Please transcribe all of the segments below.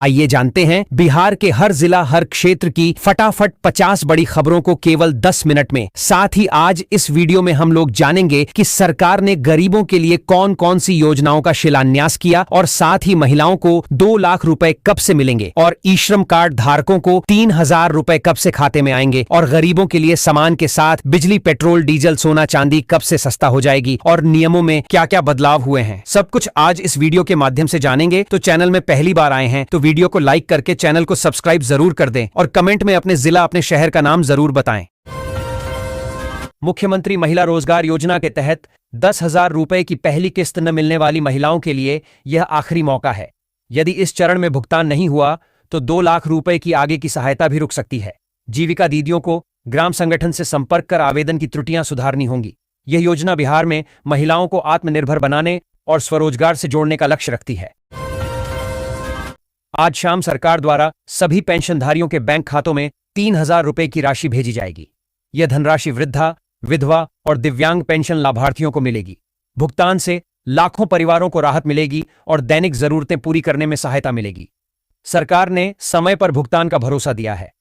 आइए जानते हैं बिहार के हर जिला हर क्षेत्र की फटाफट 50 बड़ी खबरों को केवल 10 मिनट में। साथ ही आज इस वीडियो में हम लोग जानेंगे कि सरकार ने गरीबों के लिए कौन कौन सी योजनाओं का शिलान्यास किया और साथ ही महिलाओं को 2 लाख रुपए कब से मिलेंगे और ई श्रम कार्ड धारकों को 3,000 रुपए कब से खाते में आएंगे और गरीबों के लिए सामान के साथ बिजली, पेट्रोल, डीजल, सोना, चांदी कब से सस्ता हो जाएगी और नियमों में क्या क्या बदलाव हुए हैं। सब कुछ आज इस वीडियो के माध्यम से जानेंगे। तो चैनल में पहली बार आए हैं तो वीडियो को लाइक करके चैनल को सब्सक्राइब जरूर कर दें और कमेंट में अपने जिला, अपने शहर का नाम जरूर बताएं। मुख्यमंत्री महिला रोजगार योजना के तहत 10,000 रुपए की पहली किस्त न मिलने वाली महिलाओं के लिए यह आखिरी मौका है। यदि इस चरण में भुगतान नहीं हुआ तो 2 लाख रुपए की आगे की सहायता भी रुक सकती है। जीविका दीदियों को ग्राम संगठन से संपर्क कर आवेदन की त्रुटियां सुधारनी होंगी। यह योजना बिहार में महिलाओं को आत्मनिर्भर बनाने और स्वरोजगार से जोड़ने का लक्ष्य रखती है। आज शाम सरकार द्वारा सभी पेंशनधारियों के बैंक खातों में 3,000 रुपए की राशि भेजी जाएगी। यह धनराशि वृद्धा, विधवा और दिव्यांग पेंशन लाभार्थियों को मिलेगी। भुगतान से लाखों परिवारों को राहत मिलेगी और दैनिक जरूरतें पूरी करने में सहायता मिलेगी। सरकार ने समय पर भुगतान का भरोसा दिया है।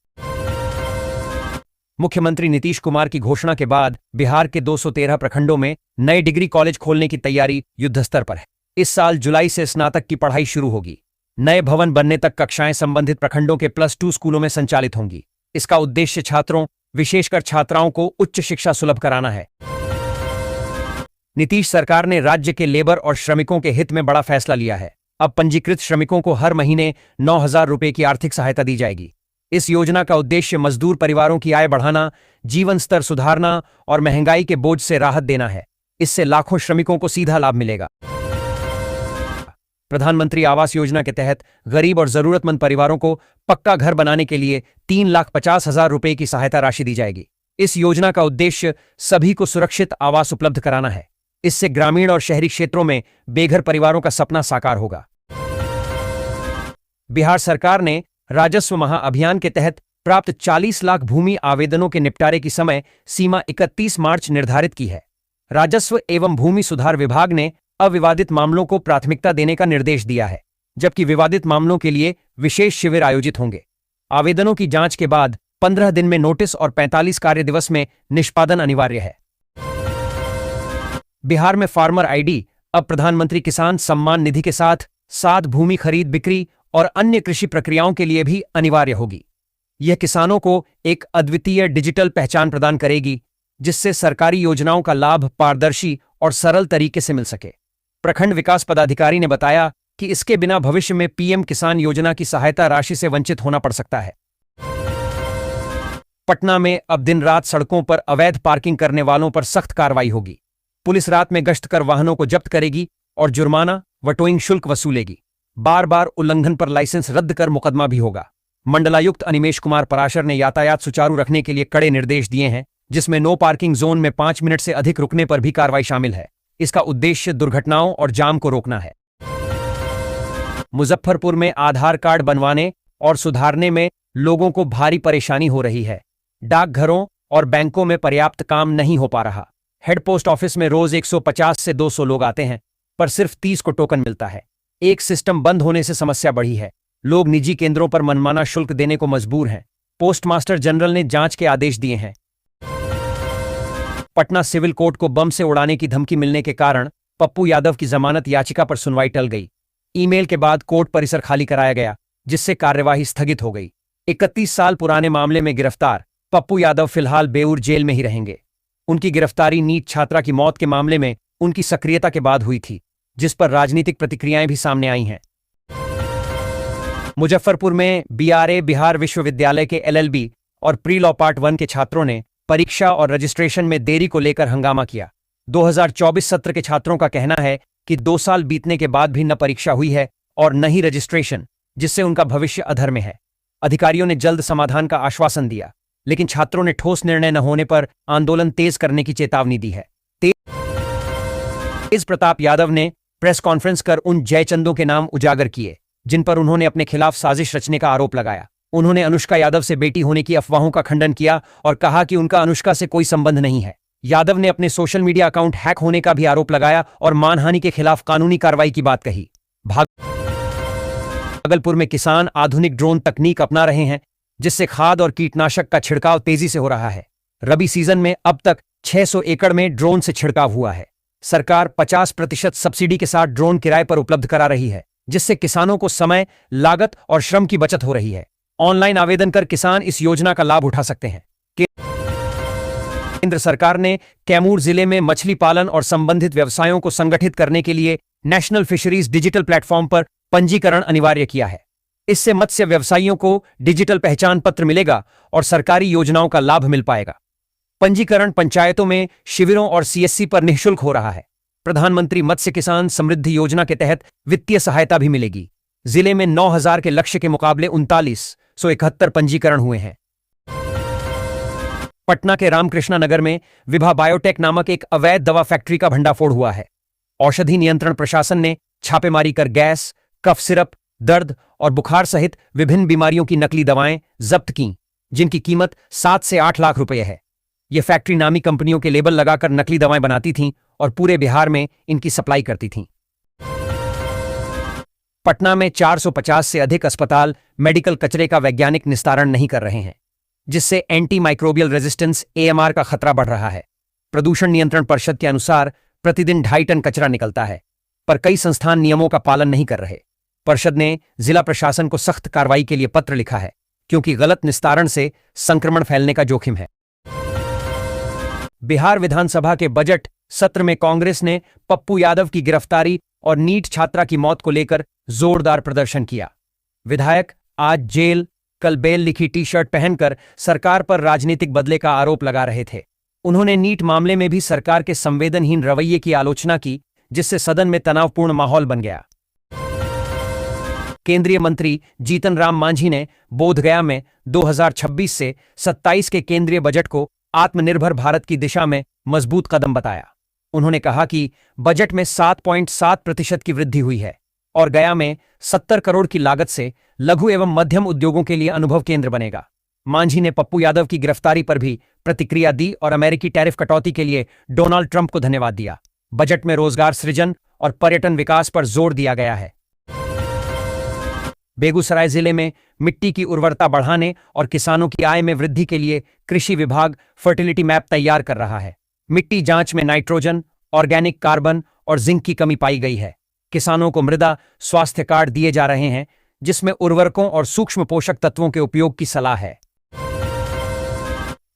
मुख्यमंत्री नीतीश कुमार की घोषणा के बाद बिहार के 213 प्रखंडों में नए डिग्री कॉलेज खोलने की तैयारी युद्धस्तर पर है। इस साल जुलाई से स्नातक की पढ़ाई शुरू होगी। नए भवन बनने तक कक्षाएं संबंधित प्रखंडों के +2 स्कूलों में संचालित होंगी। इसका उद्देश्य छात्रों, विशेषकर छात्राओं को उच्च शिक्षा सुलभ कराना है। नीतीश सरकार ने राज्य के लेबर और श्रमिकों के हित में बड़ा फैसला लिया है। अब पंजीकृत श्रमिकों को हर महीने 9,000 रुपए की आर्थिक सहायता दी जाएगी। इस योजना का उद्देश्य मजदूर परिवारों की आय बढ़ाना, जीवन स्तर सुधारना और महंगाई के बोझ से राहत देना है। इससे लाखों श्रमिकों को सीधा लाभ मिलेगा। प्रधानमंत्री आवास योजना के तहत गरीब और जरूरतमंद परिवारों को पक्का घर बनाने के लिए 3,50,000 रुपए की सहायता राशि दी जाएगी। इस योजना का उद्देश्य सभी को सुरक्षित आवास उपलब्ध कराना है। इससे ग्रामीण और शहरी क्षेत्रों में बेघर परिवारों का सपना साकार होगा। बिहार सरकार ने राजस्व महाअभियान के तहत प्राप्त 40 लाख भूमि आवेदनों के निपटारे की समय सीमा 31 मार्च निर्धारित की है। राजस्व एवं भूमि सुधार विभाग ने अविवादित मामलों को प्राथमिकता देने का निर्देश दिया है, जबकि विवादित मामलों के लिए विशेष शिविर आयोजित होंगे। आवेदनों की जांच के बाद 15 दिन में नोटिस और 45 कार्य दिवस में निष्पादन अनिवार्य है। बिहार में फार्मर आईडी अब प्रधानमंत्री किसान सम्मान निधि के साथ भूमि खरीद, बिक्री और अन्य कृषि प्रक्रियाओं के लिए भी अनिवार्य होगी। यह किसानों को एक अद्वितीय डिजिटल पहचान प्रदान करेगी, जिससे सरकारी योजनाओं का लाभ पारदर्शी और सरल तरीके से मिल सके। प्रखंड विकास पदाधिकारी ने बताया कि इसके बिना भविष्य में पीएम किसान योजना की सहायता राशि से वंचित होना पड़ सकता है। पटना में अब दिन रात सड़कों पर अवैध पार्किंग करने वालों पर सख्त कार्रवाई होगी। पुलिस रात में गश्त कर वाहनों को जब्त करेगी और जुर्माना व टोइंग शुल्क वसूलेगी। बार बार उल्लंघन पर लाइसेंस रद्द कर मुकदमा भी होगा। मंडलायुक्त अनिमेश कुमार पराशर ने यातायात सुचारू रखने के लिए कड़े निर्देश दिए हैं, जिसमें नो पार्किंग जोन में 5 मिनट से अधिक रुकने पर भी कार्रवाई शामिल है। इसका उद्देश्य दुर्घटनाओं और जाम को रोकना है। मुजफ्फरपुर में आधार कार्ड बनवाने और सुधारने में लोगों को भारी परेशानी हो रही है। डाकघरों और बैंकों में पर्याप्त काम नहीं हो पा रहा। हेड पोस्ट ऑफिस में रोज 150 से 200 लोग आते हैं, पर सिर्फ 30 को टोकन मिलता है। एक सिस्टम बंद होने से समस्या बढ़ी है। लोग निजी केंद्रों पर मनमाना शुल्क देने को मजबूर हैं। पोस्टमास्टर जनरल ने जांच के आदेश दिए हैं। पटना सिविल कोर्ट को बम से उड़ाने की धमकी मिलने के कारण पप्पू यादव की जमानत याचिका पर सुनवाई टल गई। ईमेल के बाद कोर्ट परिसर खाली कराया गया, जिससे कार्यवाही स्थगित हो गई। 31 साल पुराने मामले में गिरफ्तार पप्पू यादव फिलहाल बेऊर जेल में ही रहेंगे। उनकी गिरफ्तारी नीट छात्रा की मौत के मामले में उनकी सक्रियता के बाद हुई थी, जिस पर राजनीतिक प्रतिक्रियाएं भी सामने आई हैं। मुजफ्फरपुर में बीआरए बिहार विश्वविद्यालय के एलएलबी और प्री लॉ पार्ट 1 के छात्रों ने परीक्षा और रजिस्ट्रेशन में देरी को लेकर हंगामा किया। 2024 सत्र के छात्रों का कहना है कि 2 साल बीतने के बाद भी न परीक्षा हुई है और न ही रजिस्ट्रेशन, जिससे उनका भविष्य अधर में है। अधिकारियों ने जल्द समाधान का आश्वासन दिया, लेकिन छात्रों ने ठोस निर्णय न होने पर आंदोलन तेज करने की चेतावनी दी है। तेज प्रताप यादव ने प्रेस कॉन्फ्रेंस कर उन जयचंदों के नाम उजागर किए जिन पर उन्होंने अपने खिलाफ साजिश रचने का आरोप लगाया। उन्होंने अनुष्का यादव से बेटी होने की अफवाहों का खंडन किया और कहा कि उनका अनुष्का से कोई संबंध नहीं है। यादव ने अपने सोशल मीडिया अकाउंट हैक होने का भी आरोप लगाया और मानहानि के खिलाफ कानूनी कार्रवाई की बात कही। भागलपुर में किसान आधुनिक ड्रोन तकनीक अपना रहे हैं, जिससे खाद और कीटनाशक का छिड़काव तेजी से हो रहा है। रबी सीजन में अब तक 600 एकड़ में ड्रोन से छिड़काव हुआ है। सरकार 50% सब्सिडी के साथ ड्रोन किराए पर उपलब्ध करा रही है, जिससे किसानों को समय, लागत और श्रम की बचत हो रही है। ऑनलाइन आवेदन कर किसान इस योजना का लाभ उठा सकते हैं। केंद्र सरकार ने कैमूर जिले में मछली पालन और संबंधित व्यवसायों को संगठित करने के लिए नेशनल फिशरीज डिजिटल प्लेटफॉर्म पर पंजीकरण अनिवार्य किया है। इससे मत्स्य व्यवसायियों को डिजिटल पहचान पत्र मिलेगा और सरकारी योजनाओं का लाभ मिल पाएगा। पंजीकरण पंचायतों में शिविरों और सीएससी पर निःशुल्क हो रहा है। प्रधानमंत्री मत्स्य किसान समृद्धि योजना के तहत वित्तीय सहायता भी मिलेगी। जिले में 9,000 के लक्ष्य के मुकाबले 3971 पंजीकरण हुए हैं। पटना के रामकृष्णा नगर में विभा बायोटेक नामक एक अवैध दवा फैक्ट्री का भंडाफोड़ हुआ है। औषधि नियंत्रण प्रशासन ने छापेमारी कर गैस, कफ सिरप, दर्द और बुखार सहित विभिन्न बीमारियों की नकली दवाएं जब्त की, जिनकी कीमत 7 से 8 लाख रुपए है। यह फैक्ट्री नामी कंपनियों के लेबल लगाकर नकली दवाएं बनाती थीं और पूरे बिहार में इनकी सप्लाई करती थीं। पटना में 450 से अधिक अस्पताल मेडिकल कचरे का वैज्ञानिक निस्तारण नहीं कर रहे हैं, जिससे एंटी माइक्रोबियल रेजिस्टेंस AMR का खतरा बढ़ रहा है। प्रदूषण नियंत्रण परिषद के अनुसार प्रतिदिन 2.5 टन कचरा निकलता है, पर कई संस्थान नियमों का पालन नहीं कर रहे। परिषद ने जिला प्रशासन को सख्त कार्रवाई के लिए पत्र लिखा है, क्योंकि गलत निस्तारण से संक्रमण फैलने का जोखिम है। बिहार विधानसभा के बजट सत्र में कांग्रेस ने पप्पू यादव की गिरफ्तारी और नीट छात्रा की मौत को लेकर जोरदार प्रदर्शन किया। विधायक आज जेल, कल बेल लिखी टी-शर्ट पहनकर सरकार पर राजनीतिक बदले का आरोप लगा रहे थे। उन्होंने नीट मामले में भी सरकार के संवेदनहीन रवैये की आलोचना की, जिससे सदन में तनावपूर्ण माहौल बन गया। केंद्रीय मंत्री जीतन राम मांझी ने बोधगया में 2026 से 27 के केंद्रीय बजट को आत्मनिर्भर भारत की दिशा में मजबूत कदम बताया। उन्होंने कहा कि बजट में 7.7% की वृद्धि हुई है और गया में 70 करोड़ की लागत से लघु एवं मध्यम उद्योगों के लिए अनुभव केंद्र बनेगा। मांझी ने पप्पू यादव की गिरफ्तारी पर भी प्रतिक्रिया दी और अमेरिकी टैरिफ कटौती के लिए डोनाल्ड ट्रंप को धन्यवाद दिया। बजट में रोजगार सृजन और पर्यटन विकास पर जोर दिया गया है। बेगूसराय जिले में मिट्टी की उर्वरता बढ़ाने और किसानों की आय में वृद्धि के लिए कृषि विभाग फर्टिलिटी मैप तैयार कर रहा है। मिट्टी जांच में नाइट्रोजन, ऑर्गेनिक कार्बन और जिंक की कमी पाई गई है। किसानों को मृदा स्वास्थ्य कार्ड दिए जा रहे हैं, जिसमें उर्वरकों और सूक्ष्म पोषक तत्वों के उपयोग की सलाह है।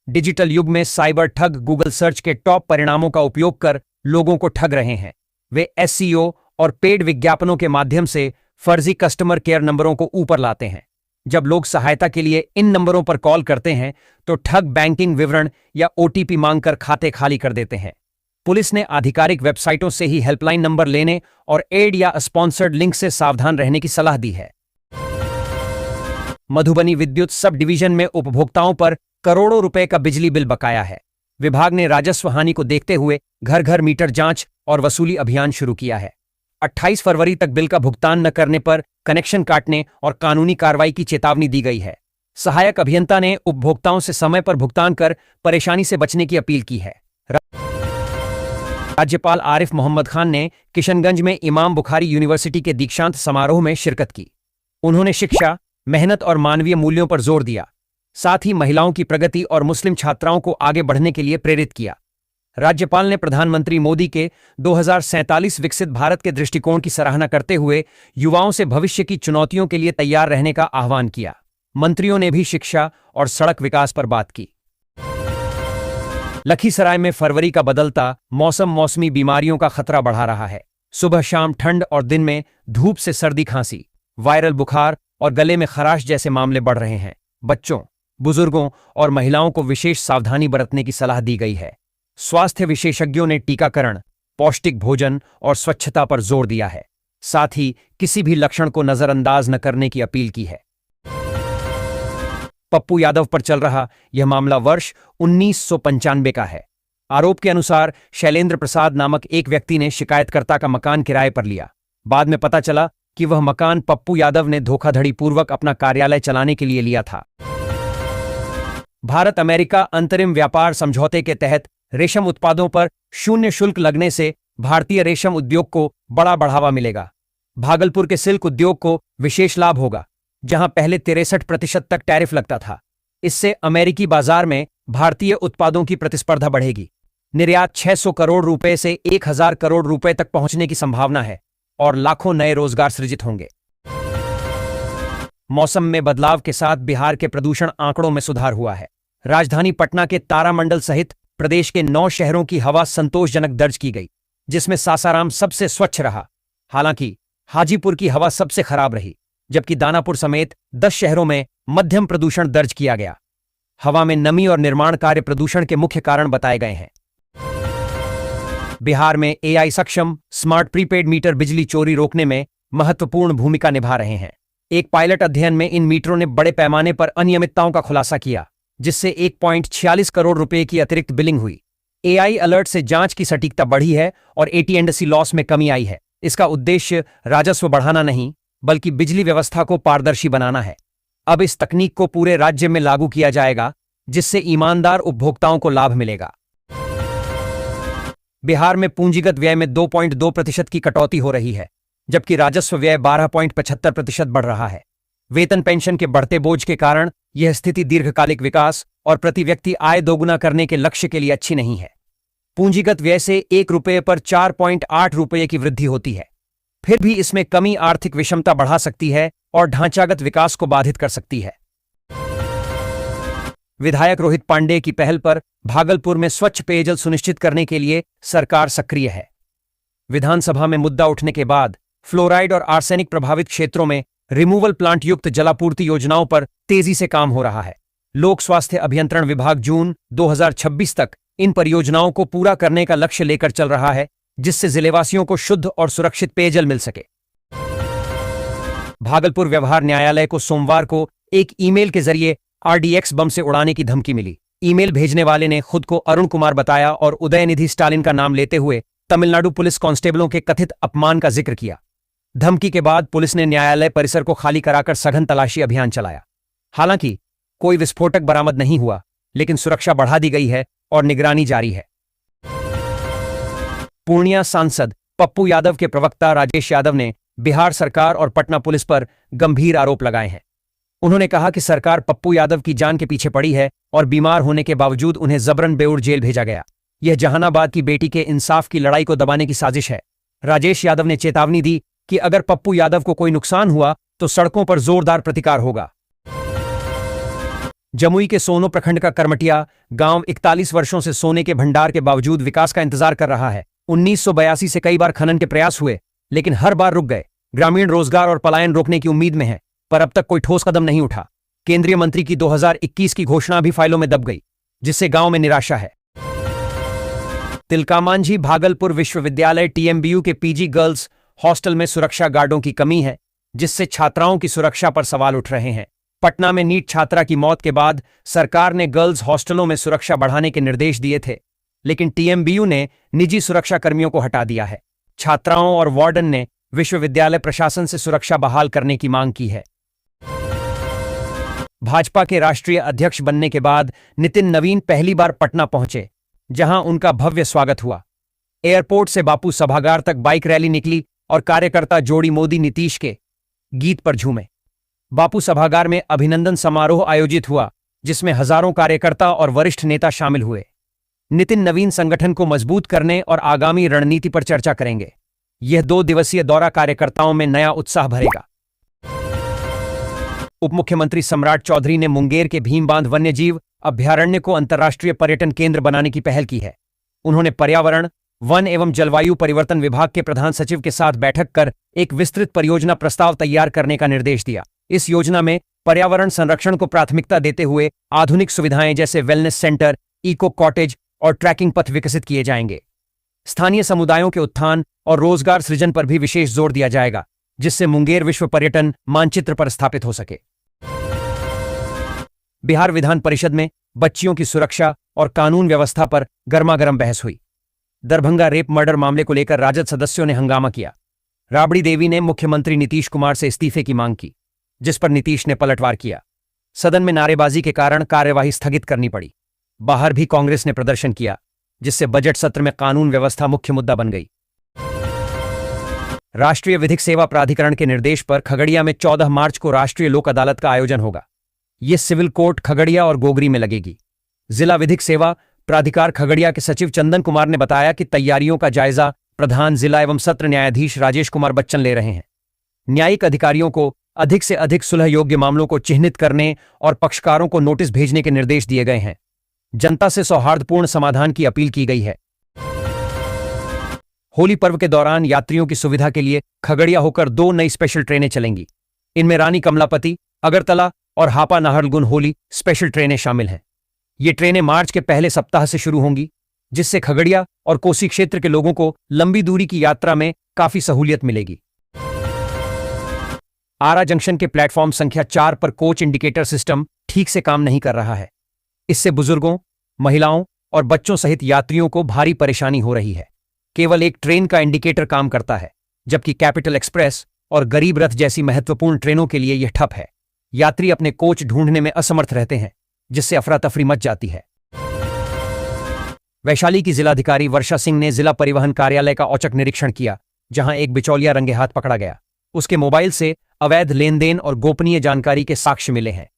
डिजिटल युग में साइबर ठग गूगल सर्च के टॉप परिणामों का उपयोग कर लोगों को ठग रहे हैं। वे SEO और पेड विज्ञापनों के माध्यम से फर्जी कस्टमर केयर नंबरों को ऊपर लाते हैं। जब लोग सहायता के लिए इन नंबरों पर कॉल करते हैं तो ठग बैंकिंग विवरण या OTP मांगकर खाते खाली कर देते हैं। पुलिस ने आधिकारिक वेबसाइटों से ही हेल्पलाइन नंबर लेने और एड या स्पॉन्सर्ड लिंक से सावधान रहने की सलाह दी है। मधुबनी विद्युत सब डिवीजन में उपभोक्ताओं पर करोड़ों रुपए का बिजली बिल बकाया है। विभाग ने राजस्व हानि को देखते हुए घर घर मीटर जांच और वसूली अभियान शुरू किया है। 28 फरवरी तक बिल का भुगतान न करने पर कनेक्शन काटने और कानूनी कार्रवाई की चेतावनी दी गई है। सहायक अभियंता ने उपभोक्ताओं से समय पर भुगतान कर परेशानी से बचने की अपील की है। राज्यपाल आरिफ मोहम्मद खान ने किशनगंज में इमाम बुखारी यूनिवर्सिटी के दीक्षांत समारोह में शिरकत की। उन्होंने शिक्षा, मेहनत और मानवीय मूल्यों पर जोर दिया। साथ ही महिलाओं की प्रगति और मुस्लिम छात्राओं को आगे बढ़ने के लिए प्रेरित किया। राज्यपाल ने प्रधानमंत्री मोदी के 2047 विकसित भारत के दृष्टिकोण की सराहना करते हुए युवाओं से भविष्य की चुनौतियों के लिए तैयार रहने का आह्वान किया। मंत्रियों ने भी शिक्षा और सड़क विकास पर बात की। लखीसराय में फरवरी का बदलता मौसम मौसमी बीमारियों का खतरा बढ़ा रहा है। सुबह शाम ठंड और दिन में धूप से सर्दी खांसी, वायरल बुखार और गले में खराश जैसे मामले बढ़ रहे हैं। बच्चों, बुजुर्गों और महिलाओं को विशेष सावधानी बरतने की सलाह दी गई है। स्वास्थ्य विशेषज्ञों ने टीकाकरण, पौष्टिक भोजन और स्वच्छता पर जोर दिया है। साथ ही किसी भी लक्षण को नजरअंदाज न करने की अपील की है। पप्पू यादव पर चल रहा यह मामला वर्ष 1995 का है। आरोप के अनुसार शैलेंद्र प्रसाद नामक एक व्यक्ति ने शिकायतकर्ता का मकान किराए पर लिया। बाद में पता चला कि वह मकान पप्पू यादव ने धोखाधड़ी पूर्वक अपना कार्यालय चलाने के लिए लिया था। भारत अमेरिका अंतरिम व्यापार समझौते के तहत रेशम उत्पादों पर शून्य शुल्क लगने से भारतीय रेशम उद्योग को बड़ा बढ़ावा मिलेगा। भागलपुर के सिल्क उद्योग को विशेष लाभ होगा, जहां पहले 63% तक टैरिफ लगता था। इससे अमेरिकी बाजार में भारतीय उत्पादों की प्रतिस्पर्धा बढ़ेगी। निर्यात 600 करोड़ रुपए से 1000 करोड़ रुपए तक पहुंचने की संभावना है और लाखों नए रोजगार सृजित होंगे। मौसम में बदलाव के साथ बिहार के प्रदूषण आंकड़ों में सुधार हुआ है। राजधानी पटना के तारामंडल सहित प्रदेश के 9 शहरों की हवा संतोषजनक दर्ज की गई, जिसमें सासाराम सबसे स्वच्छ रहा। हालांकि हाजीपुर की हवा सबसे खराब रही, जबकि दानापुर समेत 10 शहरों में मध्यम प्रदूषण दर्ज किया गया। हवा में नमी और निर्माण कार्य प्रदूषण के मुख्य कारण बताए गए हैं। बिहार में एआई सक्षम स्मार्ट प्रीपेड मीटर बिजली चोरी रोकने में महत्वपूर्ण भूमिका निभा रहे हैं। एक पायलट अध्ययन में इन मीटरों ने बड़े पैमाने पर अनियमितताओं का खुलासा किया, जिससे 1.46 करोड़ रुपए की अतिरिक्त बिलिंग हुई। एआई अलर्ट से जांच की सटीकता बढ़ी है और AT&C लॉस में कमी आई है। इसका उद्देश्य राजस्व बढ़ाना नहीं, बल्कि बिजली व्यवस्था को पारदर्शी बनाना है। अब इस तकनीक को पूरे राज्य में लागू किया जाएगा, जिससे ईमानदार उपभोक्ताओं को लाभ मिलेगा। बिहार में पूंजीगत व्यय में 2.2% की कटौती हो रही है, जबकि राजस्व व्यय 12.75% बढ़ रहा है। वेतन पेंशन के बढ़ते बोझ के कारण यह स्थिति दीर्घकालिक विकास और प्रति व्यक्ति आय दोगुना करने के लक्ष्य के लिए अच्छी नहीं है। पूंजीगत व्यय से 1 रुपये पर 4.8 रुपये की वृद्धि होती है। फिर भी इसमें कमी आर्थिक विषमता बढ़ा सकती है और ढांचागत विकास को बाधित कर सकती है। विधायक रोहित पांडेय की पहल पर भागलपुर में स्वच्छ पेयजल सुनिश्चित करने के लिए सरकार सक्रिय है। विधानसभा में मुद्दा उठने के बाद फ्लोराइड और आर्सेनिक प्रभावित क्षेत्रों में रिमूवल प्लांट युक्त जलापूर्ति योजनाओं पर तेजी से काम हो रहा है। लोक स्वास्थ्य अभियंत्रण विभाग जून 2026 तक इन परियोजनाओं को पूरा करने का लक्ष्य लेकर चल रहा है, जिससे जिलेवासियों को शुद्ध और सुरक्षित पेयजल मिल सके। भागलपुर व्यवहार न्यायालय को सोमवार को एक ईमेल के जरिए RDX बम से उड़ाने की धमकी मिली। ईमेल भेजने वाले ने खुद को अरुण कुमार बताया और उदयनिधि स्टालिन का नाम लेते हुए तमिलनाडु पुलिस कांस्टेबलों के कथित अपमान का जिक्र किया। धमकी के बाद पुलिस ने न्यायालय परिसर को खाली कराकर सघन तलाशी अभियान चलाया। हालांकि कोई विस्फोटक बरामद नहीं हुआ, लेकिन सुरक्षा बढ़ा दी गई है और निगरानी जारी है। पूर्णिया सांसद पप्पू यादव के प्रवक्ता राजेश यादव ने बिहार सरकार और पटना पुलिस पर गंभीर आरोप लगाए हैं। उन्होंने कहा कि सरकार पप्पू यादव की जान के पीछे पड़ी है और बीमार होने के बावजूद उन्हें जबरन बेऊर जेल भेजा गया। यह जहानाबाद की बेटी के इंसाफ की लड़ाई को दबाने की साजिश है। राजेश यादव ने चेतावनी दी कि अगर पप्पू यादव को कोई नुकसान हुआ तो सड़कों पर जोरदार प्रतिकार होगा। जमुई के सोनो प्रखंड का करमटिया गांव 41 वर्षों से सोने के भंडार के बावजूद विकास का इंतजार कर रहा है। 1982 से कई बार खनन के प्रयास हुए, लेकिन हर बार रुक गए। ग्रामीण रोजगार और पलायन रोकने की उम्मीद में है, पर अब तक कोई ठोस कदम नहीं उठा। केंद्रीय मंत्री की 2021 की घोषणा भी फाइलों में दब गई, जिससे गांव में निराशा है। तिलकामांझी भागलपुर विश्वविद्यालय TMBU के PG गर्ल्स हॉस्टल में सुरक्षा गार्डों की कमी है, जिससे छात्राओं की सुरक्षा पर सवाल उठ रहे हैं। पटना में नीट छात्रा की मौत के बाद सरकार ने गर्ल्स हॉस्टलों में सुरक्षा बढ़ाने के निर्देश दिए थे, लेकिन TMBU ने निजी सुरक्षा कर्मियों को हटा दिया है। छात्राओं और वार्डन ने विश्वविद्यालय प्रशासन से सुरक्षा बहाल करने की मांग की है। भाजपा के राष्ट्रीय अध्यक्ष बनने के बाद नितिन नवीन पहली बार पटना पहुंचे, जहां उनका भव्य स्वागत हुआ। एयरपोर्ट से बापू सभागार तक बाइक रैली निकली और कार्यकर्ता जोड़ी मोदी नीतीश के गीत पर झूमे। बापू सभागार में अभिनंदन समारोह आयोजित हुआ, जिसमें हजारों कार्यकर्ता और वरिष्ठ नेता शामिल हुए। नितिन नवीन संगठन को मजबूत करने और आगामी रणनीति पर चर्चा करेंगे। यह 2 दिवसीय दौरा कार्यकर्ताओं में नया उत्साह भरेगा। उप मुख्यमंत्री सम्राट चौधरी ने मुंगेर के भीमबांध वन्यजीव अभ्यारण्य को अंतर्राष्ट्रीय पर्यटन केंद्र बनाने की पहल की है। उन्होंने पर्यावरण, वन एवं जलवायु परिवर्तन विभाग के प्रधान सचिव के साथ बैठक कर एक विस्तृत परियोजना प्रस्ताव तैयार करने का निर्देश दिया। इस योजना में पर्यावरण संरक्षण को प्राथमिकता देते हुए आधुनिक सुविधाएं जैसे वेलनेस सेंटर, इको कॉटेज और ट्रैकिंग पथ विकसित किए जाएंगे। स्थानीय समुदायों के उत्थान और रोजगार सृजन पर भी विशेष जोर दिया जाएगा, जिससे मुंगेर विश्व पर्यटन मानचित्र पर स्थापित हो सके। बिहार विधान परिषद में बच्चियों की सुरक्षा और कानून व्यवस्था पर गर्मागर्म बहस हुई। दरभंगा रेप मर्डर मामले को लेकर राजद सदस्यों ने हंगामा किया। राबड़ी देवी ने मुख्यमंत्री नीतीश कुमार से इस्तीफे की मांग की, जिस पर नीतीश ने पलटवार किया। सदन में नारेबाजी के कारण कार्यवाही स्थगित करनी पड़ी। बाहर भी कांग्रेस ने प्रदर्शन किया, जिससे बजट सत्र में कानून व्यवस्था मुख्य मुद्दा बन गई। राष्ट्रीय विधिक सेवा प्राधिकरण के निर्देश पर खगड़िया में 14 मार्च को राष्ट्रीय लोक अदालत का आयोजन होगा। ये सिविल कोर्ट खगड़िया और गोगरी में लगेगी। जिला विधिक सेवा प्राधिकार खगड़िया के सचिव चंदन कुमार ने बताया कि तैयारियों का जायजा प्रधान जिला एवं सत्र न्यायाधीश राजेश कुमार बच्चन ले रहे हैं। न्यायिक अधिकारियों को अधिक से अधिक सुलह योग्य मामलों को चिन्हित करने और पक्षकारों को नोटिस भेजने के निर्देश दिए गए हैं। जनता से सौहार्दपूर्ण समाधान की अपील की गई है। होली पर्व के दौरान यात्रियों की सुविधा के लिए खगड़िया होकर 2 नई स्पेशल ट्रेनें चलेंगी। इनमें रानी कमलापति, अगरतला और हापा नाहरलगुन होली स्पेशल ट्रेनें शामिल हैं। ये ट्रेनें मार्च के पहले सप्ताह से शुरू होंगी, जिससे खगड़िया और कोसी क्षेत्र के लोगों को लंबी दूरी की यात्रा में काफी सहूलियत मिलेगी। आरा जंक्शन के प्लेटफॉर्म संख्या 4 पर कोच इंडिकेटर सिस्टम ठीक से काम नहीं कर रहा है। इससे बुजुर्गों, महिलाओं और बच्चों सहित यात्रियों को भारी परेशानी हो रही है। केवल एक ट्रेन का इंडिकेटर काम करता है, जबकि कैपिटल एक्सप्रेस और गरीब रथ जैसी महत्वपूर्ण ट्रेनों के लिए यह ठप है। यात्री अपने कोच ढूंढने में असमर्थ रहते हैं, जिससे अफरा तफरी मच जाती है। वैशाली की जिलाधिकारी वर्षा सिंह ने जिला परिवहन कार्यालय का औचक निरीक्षण किया, जहां एक बिचौलिया रंगे हाथ पकड़ा गया। उसके मोबाइल से अवैध लेन देन और गोपनीय जानकारी के साक्ष्य मिले हैं।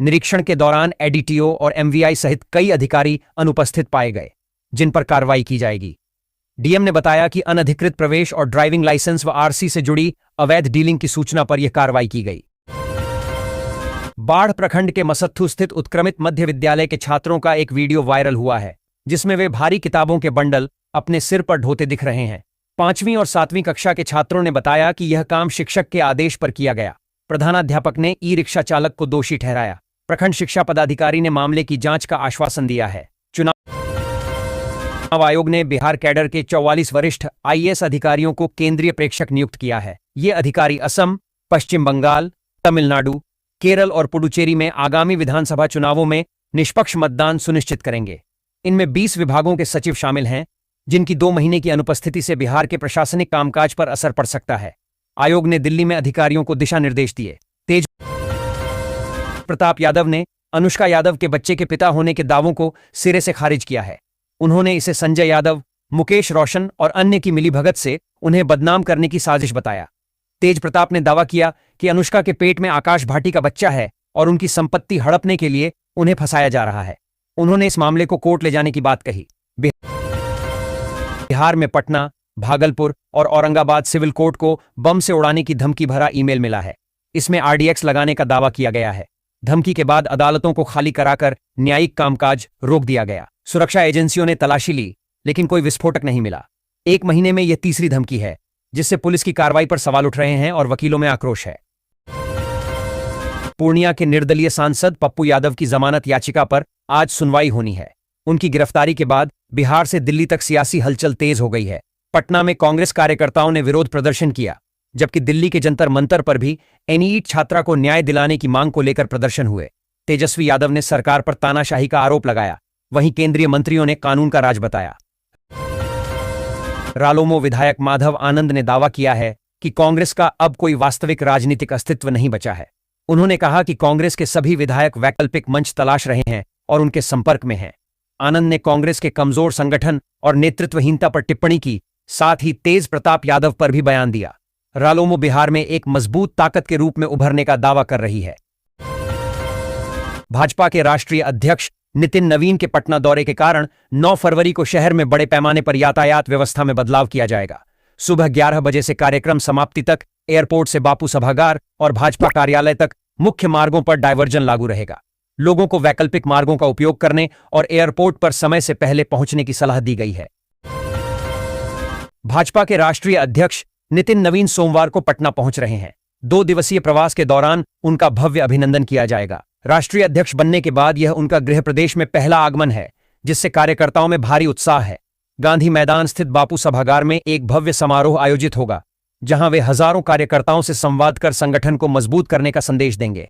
निरीक्षण के दौरान एडीटीओ और एमवीआई सहित कई अधिकारी अनुपस्थित पाए गए, जिन पर कार्रवाई की जाएगी। डीएम ने बताया कि अनधिकृत प्रवेश और ड्राइविंग लाइसेंस व आरसी से जुड़ी अवैध डीलिंग की सूचना पर यह कार्रवाई की गई। बाढ़ प्रखंड के मसत्थु स्थित उत्क्रमित मध्य विद्यालय के छात्रों का एक वीडियो वायरल हुआ है, जिसमें वे भारी किताबों के बंडल अपने सिर पर ढोते दिख रहे हैं। 5वीं और 7वीं कक्षा के छात्रों ने बताया कि यह काम शिक्षक के आदेश पर किया गया। प्रधानाध्यापक ने ई रिक्शा चालक को दोषी ठहराया। प्रखंड शिक्षा पदाधिकारी ने मामले की जांच का आश्वासन दिया है। चुनाव आयोग ने बिहार कैडर के 44 वरिष्ठ आईएएस अधिकारियों को केंद्रीय प्रेक्षक नियुक्त किया है। ये अधिकारी असम, पश्चिम बंगाल, तमिलनाडु, केरल और पुडुचेरी में आगामी विधानसभा चुनावों में निष्पक्ष मतदान सुनिश्चित करेंगे। इनमें 20 विभागों के सचिव शामिल हैं, जिनकी 2 महीने की अनुपस्थिति से बिहार के प्रशासनिक कामकाज पर असर पड़ सकता है। आयोग ने दिल्ली में अधिकारियों को दिशा निर्देश दिए। तेज प्रताप यादव ने अनुष्का यादव के बच्चे के पिता होने के दावों को सिरे से खारिज किया है। उन्होंने इसे संजय यादव, मुकेश रोशन और अन्य की मिलीभगत से उन्हें बदनाम करने की साजिश बताया। तेज प्रताप ने दावा किया कि अनुष्का के पेट में आकाश भाटी का बच्चा है और उनकी संपत्ति हड़पने के लिए उन्हें फंसाया जा रहा है। उन्होंने इस मामले को कोर्ट ले जाने की बात कही। बिहार में पटना, भागलपुर और औरंगाबाद सिविल कोर्ट को बम से उड़ाने की धमकी भरा ईमेल मिला है। इसमें आरडीएक्स लगाने का दावा किया गया है। धमकी के बाद अदालतों को खाली कराकर न्यायिक कामकाज रोक दिया गया। सुरक्षा एजेंसियों ने तलाशी ली, लेकिन कोई विस्फोटक नहीं मिला। 1 महीने में यह तीसरी धमकी है, जिससे पुलिस की कार्रवाई पर सवाल उठ रहे हैं और वकीलों में आक्रोश है। पूर्णिया के निर्दलीय सांसद पप्पू यादव की जमानत याचिका पर आज सुनवाई होनी है। उनकी गिरफ्तारी के बाद बिहार से दिल्ली तक सियासी हलचल तेज हो गई है। पटना में कांग्रेस कार्यकर्ताओं ने विरोध प्रदर्शन किया, जबकि दिल्ली के जंतर मंतर पर भी एनईईटी छात्रा को न्याय दिलाने की मांग को लेकर प्रदर्शन हुए। तेजस्वी यादव ने सरकार पर तानाशाही का आरोप लगाया, वहीं केंद्रीय मंत्रियों ने कानून का राज बताया। रालोमो विधायक माधव आनंद ने दावा किया है कि कांग्रेस का अब कोई वास्तविक राजनीतिक अस्तित्व नहीं बचा है। उन्होंने कहा कि कांग्रेस के सभी विधायक वैकल्पिक मंच तलाश रहे हैं और उनके संपर्क में हैं। आनंद ने कांग्रेस के कमजोर संगठन और नेतृत्वहीनता पर टिप्पणी की, साथ ही तेज प्रताप यादव पर भी बयान दिया। रालोमो बिहार में एक मजबूत ताकत के रूप में उभरने का दावा कर रही है। भाजपा के राष्ट्रीय अध्यक्ष नितिन नवीन के पटना दौरे के कारण 9 फरवरी को शहर में बड़े पैमाने पर यातायात व्यवस्था में बदलाव किया जाएगा। सुबह 11 बजे से कार्यक्रम समाप्ति तक एयरपोर्ट से बापू सभागार और भाजपा कार्यालय तक मुख्य मार्गों पर डायवर्जन लागू रहेगा। लोगों को वैकल्पिक मार्गों का उपयोग करने और एयरपोर्ट पर समय से पहले पहुंचने की सलाह दी गई है। भाजपा के राष्ट्रीय अध्यक्ष नितिन नवीन सोमवार को पटना पहुंच रहे हैं। 2 दिवसीय प्रवास के दौरान उनका भव्य अभिनंदन किया जाएगा। राष्ट्रीय अध्यक्ष बनने के बाद यह उनका गृह प्रदेश में पहला आगमन है, जिससे कार्यकर्ताओं में भारी उत्साह है। गांधी मैदान स्थित बापू सभागार में एक भव्य समारोह आयोजित होगा, जहां वे हजारों कार्यकर्ताओं से संवाद कर संगठन को मजबूत करने का संदेश देंगे।